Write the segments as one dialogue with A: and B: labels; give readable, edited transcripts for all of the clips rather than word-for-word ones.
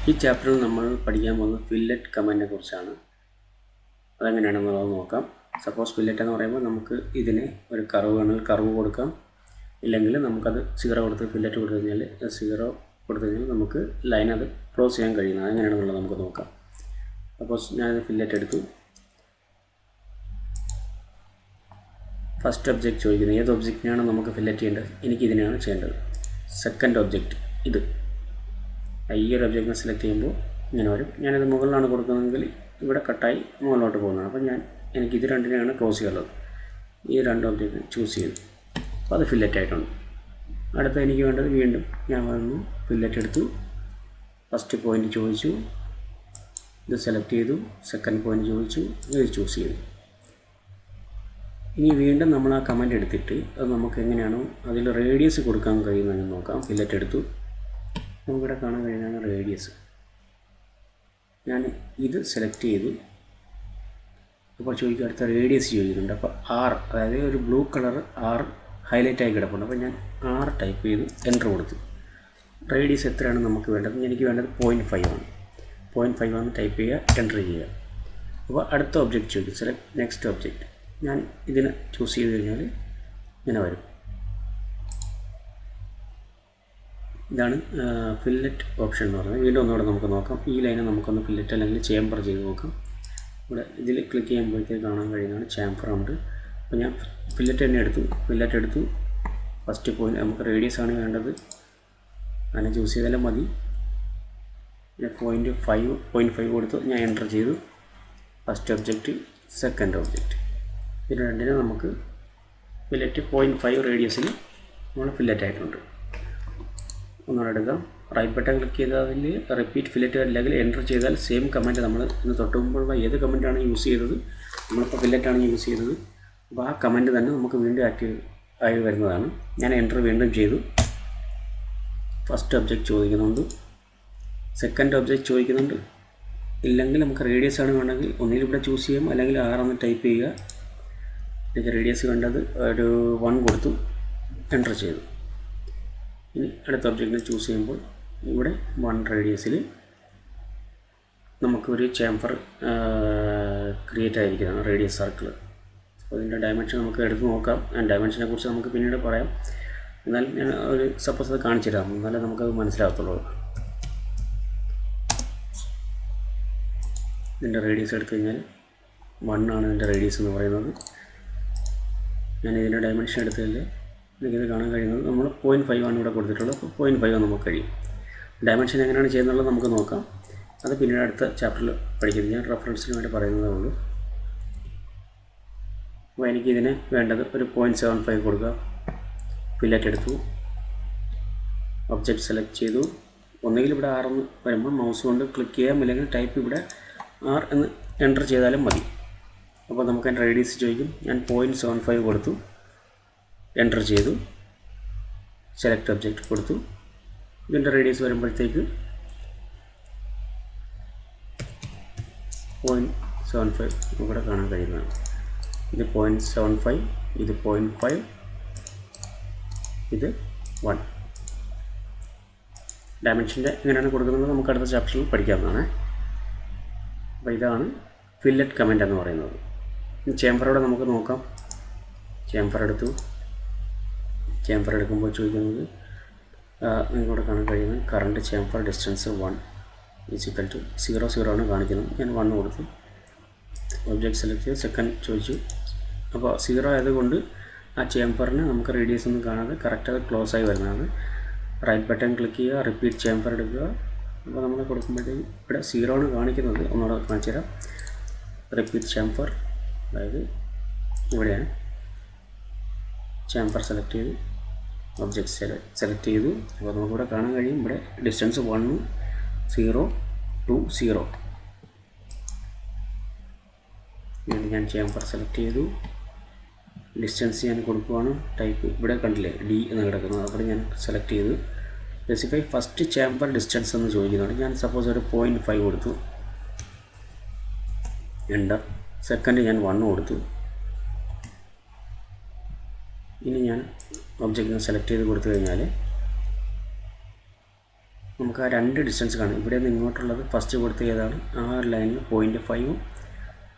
A: ഈ ചാപ്റ്ററിൽ നമ്മൾ പഠിക്കാൻ പോകുന്നത് ഫില്ലറ്റ് കമാൻഡിനെ കുറിച്ചാണ്. അതെങ്ങനെയാണെന്നുള്ളത് നോക്കാം. സപ്പോസ് ഫില്ലറ്റ് എന്ന് പറയുമ്പോൾ നമുക്ക് ഇതിന് ഒരു കർവ് വേണമെങ്കിൽ കർവ് കൊടുക്കാം, ഇല്ലെങ്കിൽ നമുക്കത് 0 കൊടുത്ത് ഫില്ലറ്റ് കൊടുത്തു കഴിഞ്ഞാൽ 0 കൊടുത്തു കഴിഞ്ഞാൽ നമുക്ക് ലൈൻ അത് ക്ലോസ് ചെയ്യാൻ കഴിയുന്നത്. എങ്ങനെയാണെന്നുള്ളത് നമുക്ക് നോക്കാം. സപ്പോസ് ഞാനത് ഫില്ലറ്റ് എടുത്തു. ഫസ്റ്റ് ഒബ്ജക്റ്റ് ചോദിക്കുന്നത് ഏത് ഒബ്ജക്റ്റിനാണ് നമുക്ക് ഫില്ലറ്റ് ചെയ്യേണ്ടത്. എനിക്കിതിനെയാണ് ചെയ്യേണ്ടത്. സെക്കൻഡ് ഒബ്ജക്റ്റ് ഇത്. ഈ ഒരു ഒബ്ജക്റ്റിനെ സെലക്ട് ചെയ്യുമ്പോൾ ഇങ്ങനെ വരും. ഞാനിത് മുകളിലാണ് കൊടുക്കുന്നതെങ്കിൽ ഇവിടെ കട്ടായി മുകളിലോട്ട് പോകുന്നതാണ്. അപ്പോൾ എനിക്കിത് രണ്ടിനെയാണ് ക്ലോസ് ചെയ്യാനുള്ളത്. ഈ രണ്ട് ഒബ്ജക്റ്റ് ചൂസ് ചെയ്തു. അപ്പോൾ അത് ഫില്ലറ്റ് ആയിട്ടുണ്ട്. അടുത്ത എനിക്ക് വേണ്ടത് വീണ്ടും ഞാൻ വന്നു ഫില്ലറ്റ് എടുത്തു. ഫസ്റ്റ് പോയിൻ്റ് ചോദിച്ചു, ഇത് സെലക്ട് ചെയ്തു. സെക്കൻഡ് പോയിൻ്റ് ചോദിച്ചു, ഇത് ചൂസ് ചെയ്തു. ഇനി വീണ്ടും നമ്മൾ ആ കമൻറ്റ് എടുത്തിട്ട് അത് നമുക്ക് എങ്ങനെയാണോ അതിൽ റേഡിയസ് കൊടുക്കാൻ കഴിയുന്നതെന്ന് നോക്കാം. ഫില്ലറ്റ് എടുത്തു. നമുക്കിവിടെ കാണാൻ കഴിയുന്നതാണ് റേഡിയസ്. ഞാൻ ഇത് സെലക്ട് ചെയ്തു. അപ്പോൾ ചോദിക്കുക അടുത്ത റേഡിയസ് ചോദിക്കുന്നുണ്ട്. അപ്പോൾ R, അതായത് ഒരു ബ്ലൂ കളർ R ഹൈലൈറ്റ് ആയി കിടപ്പുണ്ട്. അപ്പോൾ ഞാൻ R ടൈപ്പ് ചെയ്ത് എൻ്റർ കൊടുത്തു. റേഡിയസ് എത്രയാണ് നമുക്ക് വേണ്ടത്. എനിക്ക് വേണ്ടത് 0.5 ആണ്. 0.5 ആണ് ടൈപ്പ് ചെയ്യുക, എൻ്റർ ചെയ്യുക. അപ്പോൾ അടുത്ത ഒബ്ജക്റ്റ് ചോദിക്കും, സെലക്ട് നെക്സ്റ്റ് ഒബ്ജക്റ്റ്. ഞാൻ ഇതിനെ ചൂസ് ചെയ്ത് കഴിഞ്ഞാൽ ഇങ്ങനെ വരും. ഇതാണ് ഫില്ലറ്റ് ഓപ്ഷൻ എന്ന് പറയുന്നത്. വീണ്ടും ഒന്നുകൂടെ നമുക്ക് നോക്കാം. ഈ ലൈനെ നമുക്കൊന്ന് ഫില്ലറ്റ് അല്ലെങ്കിൽ ചേമ്പർ ചെയ്ത് നോക്കാം. ഇവിടെ ഇതിൽ ക്ലിക്ക് ചെയ്യുമ്പോഴത്തേക്ക് കാണാൻ കഴിയുന്നതാണ് ചേമ്പർ ഉണ്ട്. അപ്പോൾ ഞാൻ ഫില്ലറ്റ് തന്നെ ഫില്ലറ്റ് എടുത്തു. ഫസ്റ്റ് പോയിൻ്റ് നമുക്ക് റേഡിയസ് ആണ് വേണ്ടത്, അങ്ങനെ ചൂസ് ചെയ്താലും മതി. പിന്നെ 0.5 കൊടുത്തു. ഞാൻ എൻ്റർ ചെയ്തു. ഫസ്റ്റ് ഒബ്ജക്റ്റ്, സെക്കൻഡ് ഒബ്ജക്റ്റ്, ഇത് രണ്ടിനും നമുക്ക് ഫില്ലറ്റ് 0.5 റേഡിയസിൽ നമ്മൾ ഫില്ലറ്റ് ആയിട്ടുണ്ട്. ഒന്നുകൂടെ എടുക്കാം. റൈറ്റ് ബട്ടൺ ക്ലിക്ക് ചെയ്താൽ അതിൽ റിപ്പീറ്റ് ഫില്ലറ്റ് അല്ലെങ്കിൽ എൻ്റർ ചെയ്താൽ സെയിം കമൻറ്റ് നമ്മൾ ഇന്ന് തൊട്ട് മുമ്പുള്ള ഏത് കമൻറ്റാണ് യൂസ് ചെയ്തത്, നമ്മളിപ്പോൾ ഫില്ലറ്റാണ് യൂസ് ചെയ്തത്. അപ്പോൾ ആ കമൻറ്റ് തന്നെ നമുക്ക് വീണ്ടും ആക്റ്റീവ് ആയി വരുന്നതാണ്. ഞാൻ എൻ്റർ വീണ്ടും ചെയ്തു. ഫസ്റ്റ് ഒബ്ജക്റ്റ് ചോദിക്കുന്നുണ്ട്, സെക്കൻഡ് ഒബ്ജക്റ്റ് ചോദിക്കുന്നുണ്ട്. ഇല്ലെങ്കിൽ നമുക്ക് റേഡിയസ് ആണ് വേണമെങ്കിൽ ഒന്നിൽ ഇവിടെ ചൂസ് ചെയ്യാം, അല്ലെങ്കിൽ R എന്ന് ടൈപ്പ് ചെയ്യുക. എനിക്ക് റേഡിയസ് വേണ്ടത് ഒരു 1 കൊടുത്തു, എൻ്റർ ചെയ്തു. ഇനി അടുത്ത ഒബ്ജക്റ്റിനെ ചൂസ് ചെയ്യുമ്പോൾ ഇവിടെ 1 റേഡിയസിൽ നമുക്കൊരു ചേമ്പർ ക്രിയേറ്റ് ആയിരിക്കുന്നതാണ്, റേഡിയസ് സർക്കിൾ. അപ്പോൾ ഇതിൻ്റെ ഡയമെൻഷൻ നമുക്ക് എടുത്ത് നോക്കാം. ഡയമെൻഷനെ കുറിച്ച് നമുക്ക് പിന്നീട് പറയാം. എന്നാൽ ഞാൻ ഒരു സപ്പോസ് അത് കാണിച്ചു തരാം, എന്നാലേ നമുക്കത് മനസ്സിലാകത്തുള്ളൂ. ഇതിൻ്റെ റേഡിയസ് എടുത്തു കഴിഞ്ഞാൽ 1 ആണ് ഇതിൻ്റെ റേഡിയസ് എന്ന് പറയുന്നത്. ഞാൻ ഇതിൻ്റെ ഡയമെൻഷൻ എടുത്തതിൽ എനിക്കിത് കാണാൻ കഴിയുന്നത് നമ്മൾ 0.5 ആണ് ഇവിടെ കൊടുത്തിട്ടുള്ളത്. അപ്പോൾ 0.5 നമുക്ക് കഴിയും. ഡയമെൻഷൻ എങ്ങനെയാണ് ചെയ്യുന്നുള്ളത് നമുക്ക് നോക്കാം. അത് പിന്നീട് അടുത്ത ചാപ്റ്ററിൽ പഠിക്കുന്നത്. ഞാൻ റെഫറൻസിന് വേണ്ടി പറയുന്നതേ ഉള്ളൂ. അപ്പോൾ എനിക്കിതിന് വേണ്ടത് ഒരു 0.75 കൊടുക്കുക. ഫില്ലറ്റ് എടുത്തു. ഒബ്ജക്റ്റ് സെലക്ട് ചെയ്തു. ഒന്നുകിൽ ഇവിടെ R എന്ന് വരുമ്പോൾ മൗസ് കൊണ്ട് ക്ലിക്ക് ചെയ്യാം, അല്ലെങ്കിൽ ടൈപ്പ് ഇവിടെ R എന്ന് എൻ്റർ ചെയ്താലും മതി. അപ്പോൾ നമുക്ക് അതിൻ്റെ റേഡിയസ് ചോദിക്കും. ഞാൻ 0.75 കൊടുത്തു, എൻ്റർ ചെയ്തു. സെലക്ട് ഒബ്ജക്റ്റ് കൊടുത്തു. ഇതിൻ്റെ റേഡിയസ് വരുമ്പോഴത്തേക്ക് 0.75 ഇവിടെ കാണാൻ കഴിയുന്നതാണ്. ഇത് 0.75, ഇത് 0.5, ഇത് 1. ഡയമെൻഷൻ്റെ എങ്ങനെയാണ് കൊടുക്കുന്നത് നമുക്ക് അടുത്ത ചാപ്റ്ററിൽ പഠിക്കാവുന്നതാണ്. അപ്പോൾ ഇതാണ് ഫില്ലറ്റ് കമൻറ്റ് എന്ന് പറയുന്നത്. ചേമ്പറോടെ നമുക്ക് നോക്കാം. ചേമ്പർ എടുത്തു. ചേമ്പർ എടുക്കുമ്പോൾ ചോദിക്കുന്നത് നിങ്ങളിവിടെ കാണാൻ കഴിയുന്നത് കറണ്ട് ചേമ്പർ ഡിസ്റ്റൻസ് 1 = 0 ആണ് കാണിക്കുന്നത്. ഞാൻ 1 കൊടുത്തു. ഒബ്ജക്റ്റ് സെലക്ട് ചെയ്ത് സെക്കൻഡ് ചോദിച്ചു. അപ്പോൾ 0 ആയതുകൊണ്ട് ആ ചേമ്പറിന് നമുക്ക് റേഡിയസ് ഒന്നും കാണാതെ കറക്റ്റ് അത് ക്ലോസ് ആയി വരുന്നതാണ്. റൈറ്റ് ബട്ടൺ ക്ലിക്ക് ചെയ്യുക, റിപ്പീറ്റ് ചേമ്പർ എടുക്കുക. അപ്പോൾ നമ്മൾ കൊടുക്കുമ്പോഴത്തേക്ക് ഇവിടെ 0 ആണ് കാണിക്കുന്നത്. ഒന്നുകൂടെ കാണിച്ചു തരാം. റിപ്പീറ്റ് ചേമ്പർ, അതായത് ഇവിടെയാണ്. ചേമ്പർ സെലക്ട് ചെയ്തു, ഒബ്ജക്റ്റ് സെലക്ട് ചെയ്തു. അപ്പോൾ നമുക്കിവിടെ കാണാൻ കഴിയും ഇവിടെ ഡിസ്റ്റൻസ് 1, 0, 2, 0. വീണ്ടും ഞാൻ ചേമ്പർ സെലക്ട് ചെയ്തു. ഡിസ്റ്റൻസ് ഞാൻ കൊടുക്കുവാണ്. ടൈപ്പ് ഇവിടെ കണ്ടില്ലേ D എന്ന് കിടക്കുന്നത്, അവിടെ ഞാൻ സെലക്ട് ചെയ്തു. സ്പെസിഫൈ ഫസ്റ്റ് ചേമ്പർ ഡിസ്റ്റൻസ് എന്ന് ചോദിക്കുന്നുണ്ട്. ഞാൻ സപ്പോസ് ഒരു 0.5 കൊടുത്തു, എൻ്റർ. സെക്കൻഡ് ഞാൻ 1 കൊടുത്തു. ഇനി ഞാൻ ഒബ്ജക്റ്റിനെ സെലക്ട് ചെയ്ത് കൊടുത്തു കഴിഞ്ഞാൽ നമുക്ക് ആ 2 ഡിസ്റ്റൻസ് കാണും. ഇവിടെ നിന്ന് ഇങ്ങോട്ടുള്ളത് ഫസ്റ്റ് കൊടുത്ത ഏതാണ് ആ ലൈനിൽ 0.5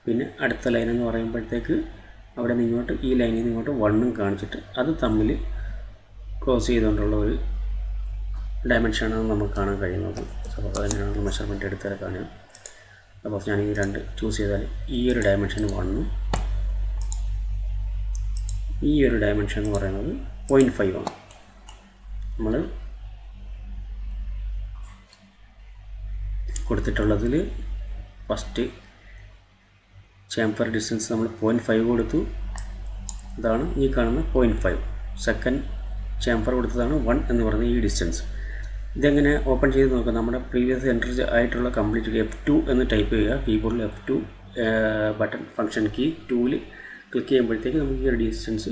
A: പിന്നെ അടുത്ത ലൈൻ എന്ന് പറയുമ്പോഴത്തേക്ക് അവിടെ നിന്ന് ഇങ്ങോട്ട് ഈ ലൈനിൽ നിന്ന് ഇങ്ങോട്ട് 1 കാണിച്ചിട്ട് അത് തമ്മിൽ ക്രോസ് ചെയ്തുകൊണ്ടുള്ള ഒരു ഡയമെൻഷനാണ് നമുക്ക് കാണാൻ കഴിയുന്നത്. സപ്പോസ് അതിനാണ് മെഷർമെൻറ്റ് എടുത്താൽ കാണുക. സപ്പോസ് ഞാൻ ഈ 2 ചൂസ് ചെയ്താൽ ഈ ഒരു ഡയമെൻഷൻ 1 ഈ ഒരു ഡയമെൻഷൻ എന്ന് പറയുന്നത് 0.5 ആണ്. നമ്മൾ കൊടുത്തിട്ടുള്ളതിൽ ഫസ്റ്റ് ചേംഫർ ഡിസ്റ്റൻസ് നമ്മൾ 0.5 കൊടുത്തു, അതാണ് ഈ കാണുന്ന 0.5. സെക്കൻഡ് ചേംഫർ കൊടുത്തതാണ് 1 എന്ന് പറയുന്ന ഈ ഡിസ്റ്റൻസ്. ഇതെങ്ങനെ ഓപ്പൺ ചെയ്ത് നോക്കാം. നമ്മുടെ പ്രീവിയസ് എൻ്റർ ആയിട്ടുള്ള കംപ്ലീറ്റ് F2 എന്ന് ടൈപ്പ് ചെയ്യുക. കീബോർഡിൽ F2 ബട്ടൺ ഫംഗ്ഷൻ കീ 2ൽ ക്ലിക്ക് ചെയ്യുമ്പോഴത്തേക്ക് നമുക്ക് ഈ ഒരു ഡിസ്റ്റൻസ്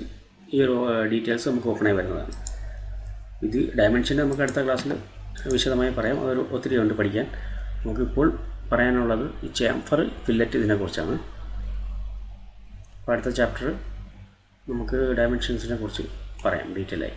A: ഈ ഒരു ഡീറ്റെയിൽസ് നമുക്ക് ഓപ്പണായി വരുന്നതാണ്. ഇത് ഡയമെൻഷൻ നമുക്ക് അടുത്ത ക്ലാസ്സിൽ വിശദമായി പറയാം. അതൊരു ഒത്തിരി ഉണ്ട് പഠിക്കാൻ. നമുക്കിപ്പോൾ പറയാനുള്ളത് ഈ ചേംഫർ ഫില്ലറ്റ് ഇതിനെക്കുറിച്ചാണ്. അപ്പോൾ അടുത്ത ചാപ്റ്റർ നമുക്ക് ഡയമെൻഷൻസിനെ കുറിച്ച് പറയാം ഡീറ്റെയിലായി.